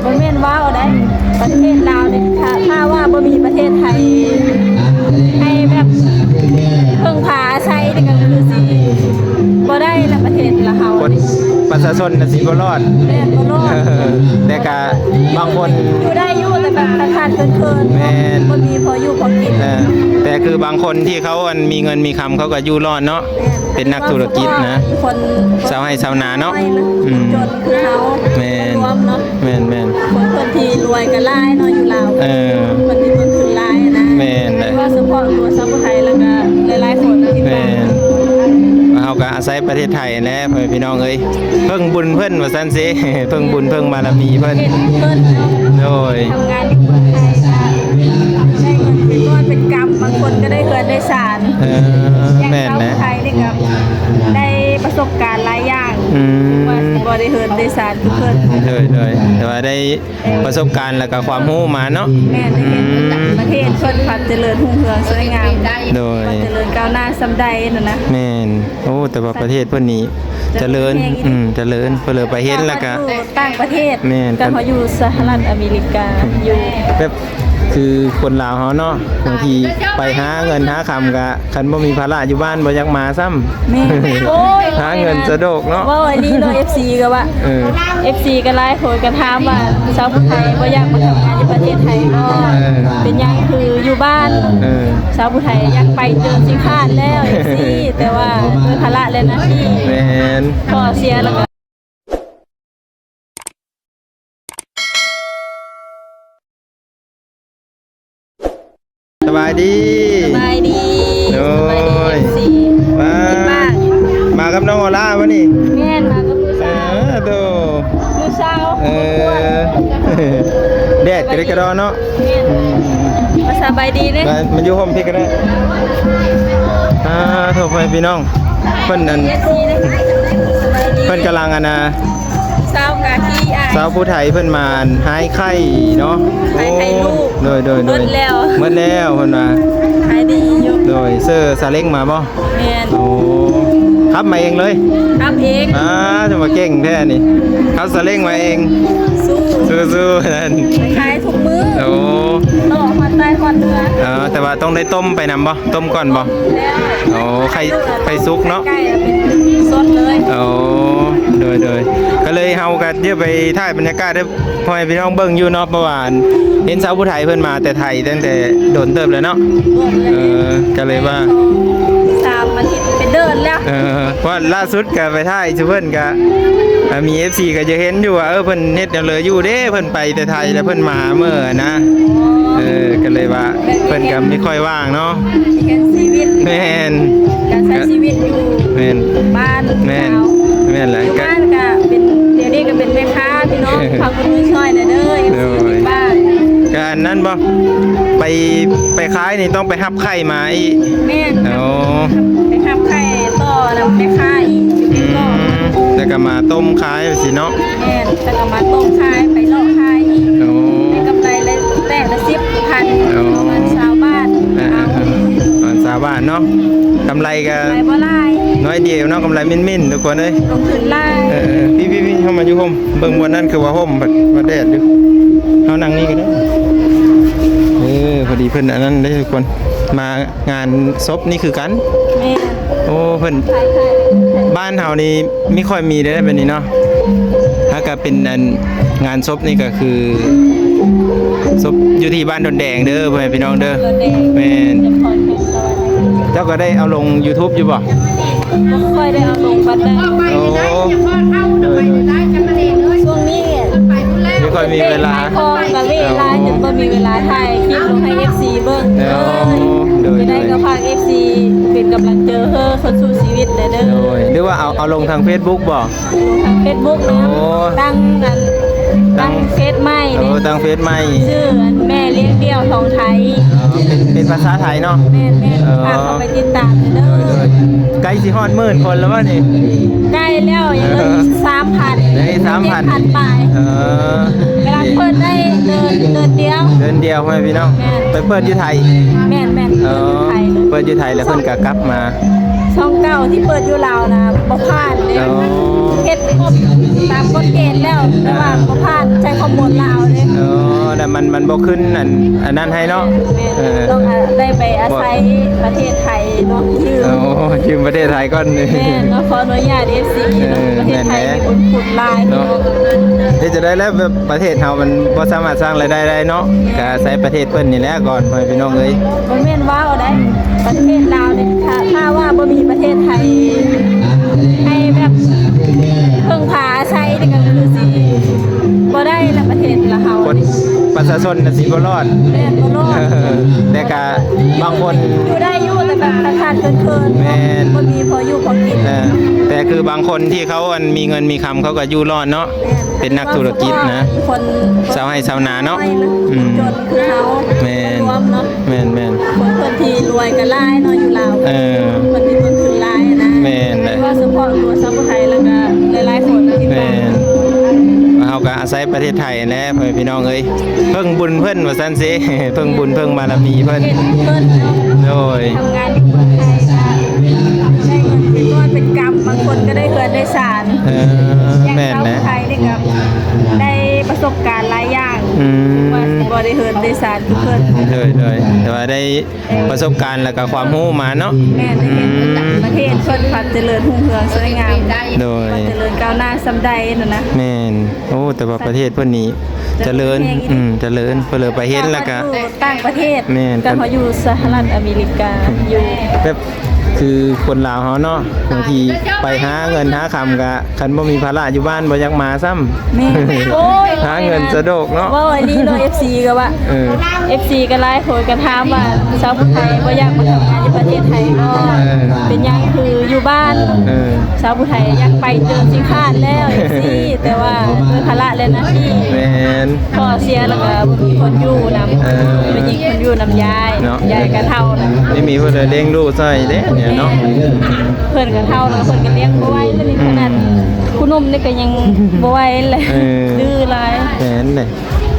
บ่แม่นว้าวได้ประเทศลาวนี่ถ้าว่าบ่มีประเทศไทยให้แบบเพิ่งพาอาศัยนี่ก็คือสิบ่ได้ละประเทศละเฮาคนประชาชนน่ะสิบ่รอด แม่นบ่รอด แต่ก็บางคน อยู่ได้อยู่แต่แบบขาดเคินๆ แม่น บ่มีพออยู่พอกิน แต่คือบางคนที่เขามีเงินมีคำเขาก็อยู่รอดเนาะเป็นนักธุรกิจนะ คน ชาวไร่ชาวนาเนาะ จนคือเฮา แม่น รวมเนาะ แม่น คนที่รวยก็หลายเนาะอยู่ลาว คนที่ต้นทุนหลายนะ แม่น ไม่ว่าเฉพาะตัวชาวไทยแล้วก็หลายๆคนที่ แม่นเฮาก็อาศัยประเทศไทยแหละพ่อแม่พี่น้องเอ้ยเพิ่งบุญเพิ่นว่าซั่นสิ เพิ่งบุญเพิ่งบารมีเพิ่น เพิ่น โดย ทำงานอยู่เมืองไทยได้เงินเป็นก้อนเป็นกำบางคนก็ได้เฮือนได้ศาล แม่น อย่าง นะ ชาวไทยนี่ก็ได้ประสบการณ์หลายอย่าง ว่าบ่ได้เฮือนได้ศาลคือเพิ่น เลยแต่ว่าได้ประสบการณ์แล้วก็ความรู้มาเนาะ แม่ได้เห็นประเทศเพิ่นพัฒน์เจริญรุ่งเรืองสวยงาม โดย เจริญก้าวหน้าสำใดนั่นนะ แม่นโอ้แต่ว่าประเทศเพิ่นนี้เจริญเจริญเพิ่นเลยไปเห็นแล้วก็ อยู่ต่างประเทศ แม่น ก็เขาอยู่สหรัฐอเมริกาอยู่ แบบคือคนลาวเฮาเนาะบางทีไปหาเงินหาคำก็คันบ่มีภาระอยู่บ้านบ่อยากมาซ้ำ แม่โอ้ย หาเงินสะดวกเนาะ ว่าวันนี้เนาะ FC ก็ว่า FC ก็ไลฟ์โหยกันถามว่าชาวพุทธไทยบ่อยากมาทำงานในประเทศไทยบ่เป็นหยังคืออยู่บ้านชาวพุทธไทยอยากไปเจอสิคาดแล้ว FC แต่ว่าด้วยภาระและหน้าที่ แม่น พอเสียแล้วก็ สบายดี สบายดี โอ้ย FC มา คิดมาก มากับน้องออล่าวะนี่ แม่นมากับผู้สาว โต ผู้สาว แดดกระดิกระดอนเนาะ แม่นมาสบายดีเด้ มันอยู่ห่มพี่ก็ได้โทษพี่น้องเพิ่นนั่น FC เด้สบายดี เพิ่นกำลังสาวกะที่อาย สาวผู้ไทยเพิ่นมาหายไข้เนาะ หายไข้ลูก โดย หมดแล้ว หมดแล้วเพิ่นว่า ขายดีอยู่ โดยเสื้อซาเล้งมาบ่ แม่น โอ้ขับมาเองเลย ทำเอง จะมาเก่งแท้นี่ขับซาเล้งมาเอง สู้ สู้ๆนั่น ไปขายทุกมื้อ โอ้ ต่อฮอดใต้ฮอดเหนือ แต่ว่าต้องได้ต้มไปนำบ่ต้มก่อนบ่ แล้ว โอ้ไข่ซุกเนาะ ใกล้ๆเป็นสดเลย โอ้โดยก็เลยเฮาก็เดี๋ยวไปถ่ายบรรยากาศให้พ่อแม่พี่น้องเบิ่งอยู่เนาะประว่าเห็นสาวผู้ไทยเพิ่นมาแต่ไทยตั้งแต่โดนเติบเลยเนาะ รวมเลย ก็เลยว่า 3 อาทิตย์ไปเดินแล้ว เพราะล่าสุดก็ไปถ่ายชื่อเพิ่นก็มี FC ก็จะเห็นอยู่ว่าเพิ่นเฮ็ดแนวเลยอยู่เด้เพิ่นไปแต่ไทยแล้วเพิ่นมาเมื่อนะก็เลยว่าเพิ่นก็ไม่ค่อยว่างเนาะ มีแค่ชีวิต แม่น การใช้ชีวิตอยู่ แม่น บ้าน แม่น เรา แม่นแหละ อยู่ ก็ บ้านก็เป็นเดี๋ยวนี้ก็เป็นแม่ค้าพี่น้องฝากคนมือช่วยหน่อยเด้ออยู่บ้าน การนั้นบ่ไปขายนี่ต้องไปหับไข่มาอีก แม่น โอ้ ไปขับไข่ต่อนำแม่ค้าอีกอยู่ที่ก็ แล้วก็มาต้มขายสิเนาะ แม่นแต่ก็มาต้มขายไปเลาะขายอีก โอ้ ได้กำไรเลยแต่ละ10,000 โอ้ เงินชาวบ้านเอา สาวบ้านเนาะกำไรก็ ไปบ่หลาย น้อยเดียวเนาะกำไรมิ่นๆทุกคนเอ้ย ลงทุนหลาย พี่เข้ามาอยู่ห่มเบิ่งวันนั้นคือว่าห่มบัดแดดอยู่เฮานั่งนี่ก็ได้พอดีเพิ่นอันนั้นได้ทุกคนมางานศพนี่คือกัน แม่น โอ้เพิ่น ขาย บ้านเฮานี่ไม่ค่อยมีได้แบบนี้เนาะถ้าก็เป็นงานศพนี่ก็คือศพอยู่ที่บ้านดอนแดงเด้อพ่อแม่พี่น้องเด้อ เงินเอง แม่น จะพรแห่งสวรรค์ เจ้าก็ได้เอาลง YouTube อยู่บ่ บ่ค่อยได้เอาลงบัดได้ โอ้ ช่วงนี้ ไม่ค่อยมีเวลา ขายของกับเวลาจนบ่มีเวลาถ่ายคลิปลงให้ FC เบิ่ง โดย จะได้ก็ฝาก FC เป็นกำลังใจให้คนสู้ชีวิตเด้อ โดยหรือว่าเอาลงทาง Facebook บ่ ทาง Facebook นะ โอ้ ตั้งเฟซใหม่ โอ้ เด้ ทางเฟซใหม่ ชื่อแม่เลี้ยงเดี่ยวทองไทย เป็นภาษาไทยเนาะ แม่ฝากเข้าไปติดตามเด้อ ใกล้สิฮอด10,000คนแล้ววะนี่ ใกล้แล้วยังเหลืออีก 3,000 ได้3,000 7,000 ปลายเวลาเปิดได้เดินเดียว เดินเดียวพ่อแม่พี่น้องไปเปิดอยู่ไทย แม่นเดินไทยเลย เปิดอยู่ไทยแล้วเพิ่นก็กลับมา ช่องเก่าที่เปิดอยู่ลาวนะบ่ผ่านเลย อ๋อ เฮ็ดครบตามกฎเกณฑ์แล้วแต่ว่าบ่ผ่านใช้ข้อมูล มันบ่ขึ้นอันนั้นให้เนาะ ต้องได้ไปอาศัยประเทศไทยเนาะยืมประเทศไทยก่อนนี่ แม่ก็ขออนุญาต FC ประเทศไทยมีคนขุดลายเนาะ ที่จะได้แล้วแบบประเทศเฮามันบ่สามารถสร้างรายได้ได้เนาะก็อาศัยประเทศเพิ่นนี่แหละก่อนพ่อพี่น้องเอ้ย บ่แม่นว้าวได้ประเทศลาวนี่ถ้าว่าบ่มีประเทศไทยให้แบบเพิ่งพาอาศัยนี่ก็คือสิบ่ได้ละประเทศละเฮา คนประชาชนน่ะสิบ่รอด แม่นบ่รอด แต่ก็บางคน อยู่ได้อยู่แต่แบบขาดๆเคินๆ แม่น บ่มีพออยู่พอกิน แต่คือบางคนที่เขามีเงินมีคำเขาก็อยู่รอดเนาะเป็นนักธุรกิจนะ คน ชาวไร่ชาวนาเนาะ คนจนคือเฮา แม่น รวมเนาะ แม่น คนที่รวยก็หลายเนาะอยู่ลาว คนที่มันคือหลายนะ แม่นเลย ว่าเฉพาะตัวชาวไทยแล้วก็หลายๆคนที่ แม่นเฮาก็อาศัยประเทศไทยแหละพ่อพี่น้องเอ้ยเพิ่งบุญเพิ่นว่าซั่นสิ เพิ่งบุญเพิ่งบารมีเพิ่น เห็นเพิ่น โดย ทำงานอยู่เมืองไทยนะได้เงินเป็นก้อนเป็นกำบางคนก็ได้เฮือนได้ศาล อย่าง แม่น ชาว นะ ไทยนี่ก็ได้ประสบการณ์หลายอย่าง อืม ว่าบ่ได้เฮือนได้ศาลคือเพิ่น เลยแต่ว่าได้ประสบการณ์แล้วก็ความรู้มาเนาะ แม่ได้เห็นประเทศเพิ่นพัฒน์เจริญรุ่งเรืองสวยงาม โดย เจริญก้าวหน้าสำใดนั่นนะ แม่นโอ้แต่ว่าประเทศเพิ่นนี้เจริญเจริญเพิ่นเลยไปเห็นแล้วก็ อยู่ต่างประเทศ แม่น ก็เขาอยู่สหรัฐอเมริกาอยู่ แบบคือคนลาวเฮาเนาะบางทีไปหาเงินหาคำก็คันบ่มีภาระอยู่บ้านบ่อยากมาซ้ำ แม่โอ้ย หาเงินสะดวกเนาะ ว่าอันนี้เนาะ FC ก็ว่า FC ก็หลายคนก็ถามว่าชาวไทยบ่อยากมาทำงานในประเทศไทยบ่เป็นหยังคืออยู่บ้านชาวไทยอยากไปเจอสิคาดแล้ว FC แต่ว่าด้วยภาระและหน้าที่ แม่น พ่อเสียแล้วก็บ่มีคนอยู่นำเป็นหญิงคนอยู่นำยาย เนาะ ยายก็เฒ่าแล้ว ไม่มีเพิ่นเลยเลี้ยงลูกซอยเด้เนี่ยเนาะ เพิ่นก็เฒ่าแล้วเพิ่นก็เลี้ยงบ่ไหวแล้วนี่ขนาดคุณนุ่มนี่ก็ยังบ่ไหวเลยดื้อหลาย แม่นเลย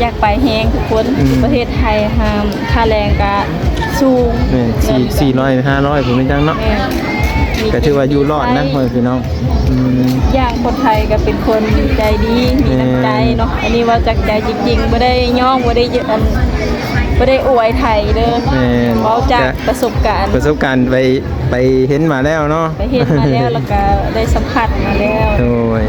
อยากไปแฮงทุกคนประเทศไทยห้ามค่าแรงก็สูง แม่น400 500ผมไม่จังเนาะ แม่น ก็ถือว่าอยู่รอดนะพ่อพี่น้อง อย่างคนไทยก็เป็นคนใจดีมีน้ำใจเนาะอันนี้ว่าจากใจจริงๆบ่ได้ย่องบ่ได้เยอะบ่ได้อวยไทยเด้อ แม่น เว้าจากประสบการณ์ ประสบการณ์ไปเห็นมาแล้วเนาะ ไปเห็นมาแล้วแล้วก็ได้สัมผัสมาแล้ว โอ้ย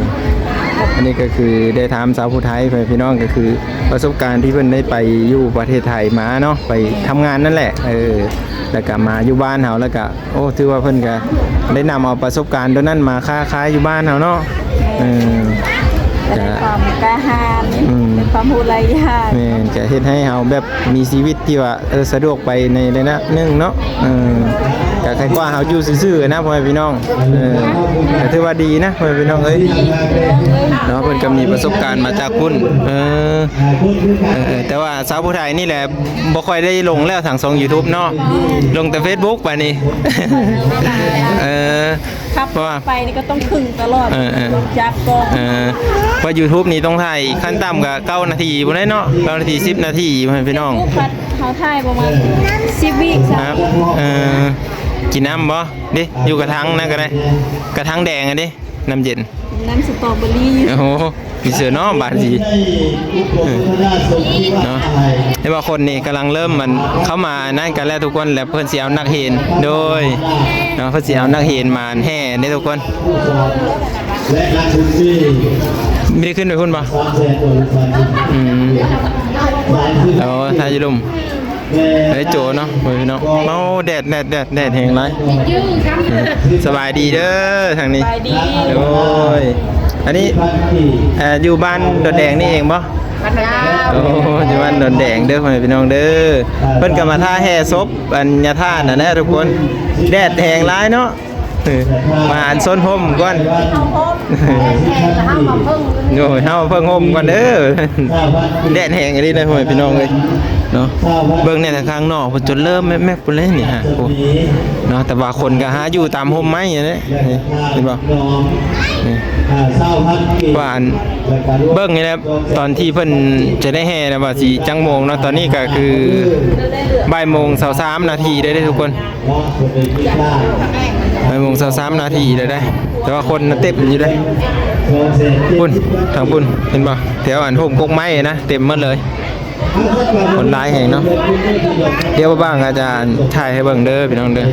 อันนี้ก็คือได้ถามสาวผู้ไทยไปพี่น้องก็คือประสบการณ์ที่เพิ่นได้ไปอยู่ประเทศไทยมาเนาะไปทำงานนั่นแหละแล้วก็มาอยู่บ้านเฮาแล้วก็โอ้ถือว่าเพิ่นก็ได้นำเอาประสบการณ์ตัวนั้นมาค้าขายอยู่บ้านเฮาเนาะ แต่ในความกล้าหาญในความรู้หลายอย่าง แม่นจะเฮ็ดให้เฮาแบบมีชีวิตที่ว่าสะดวกไปในระดับหนึงเนาะก็ใครกว่าเฮาอยู่ซื่อๆนะพ่อแม่พี่น้องก็ถือว่าดีนะพ่อแม่พี่น้องเอ้ยเนาะเพิ่นก็มีประสบการณ์มาจากคุณแต่ว่าสาวผู้ไทยนี่แหละบ่ค่อยได้ลงแล้วทางช่อง YouTube เนาะลงแต่ Facebook บัดนี้ ครับไปนี่ก็ต้องพึ่งตลอดจากกอง ว่า YouTube นี่ต้องถ่ายขั้นต่ำก็9นาทีบ่ได้เนาะ9นาที10นาทีพ่อแม่พี่น้อง พัดเขาถ่ายประมาณ10วิค ค รั รั บบ กินน้ำบ่ดิอยู่กระถางนั่นก็ได้กระถางแดงอ่ะดิน้ำเย็น น้ำสตรอเบอรี่ โอ้โหพี่เสือเนาะบาดสีเนาะเห็นว่าคนนี่กำลังเริ่มมันเข้ามานั่นกันแล้วทุกคนแล้วเพิ่นสิเอานักเห็นโดยเนาะเพิ่นสิเอานักเห็นมาแห่ได้ทุกคนไม่ได้ขึ้นไปพุ่นบ่เอาทายลุมไอ้โจเนาะพี่น้องเมาแดดแห้งไรสบายดีเด้อทางนี้ ไปดี โอ้ยอันนี้อยู่บ้านดอนแดงนี่เองบ่โอ้อยู่บ้านดอนแดงเด้อพี่น้องเด้อเพิ่นก็มาท่าแห่ศพอัญญาธาตุน่ะนะทุกคนแดดแห้งร้ายเนาะมาอันส้นห่มก่อนโอ้ยเฮาเพิ่งห่มก่อนเด้อแดดแห้งอันนี้เลยพี่น้องเอ้ยเนาะเบิ่งในทางข้างนอกจนเริ่มแม่ๆปุ่นเลยนี่ฮะโอ้เนาะแต่ว่าคนก็หาอยู่ตามห่มไม้อย่างนี้เห็นบ่นี่ว่าอันเบิ่งนี่แหละตอนที่เพิ่นจะได้แห่นะว่าสิจังโมงเนาะตอนนี้ก็คือบ่ายโมง23นาทีได้ทุกคนบ่ายโมง23นาทีได้แต่ว่าคนเต็มอยู่ได้ปุ่นทางปุ่นเห็นบ่แถวอันห่มกกไม้นะเต็มหมดเลย คนร้ายแห่งเนาะเดี๋ยวบ้างอาจารย์ถ่ายให้เบิ่งเด้อพี่น้องเด้อ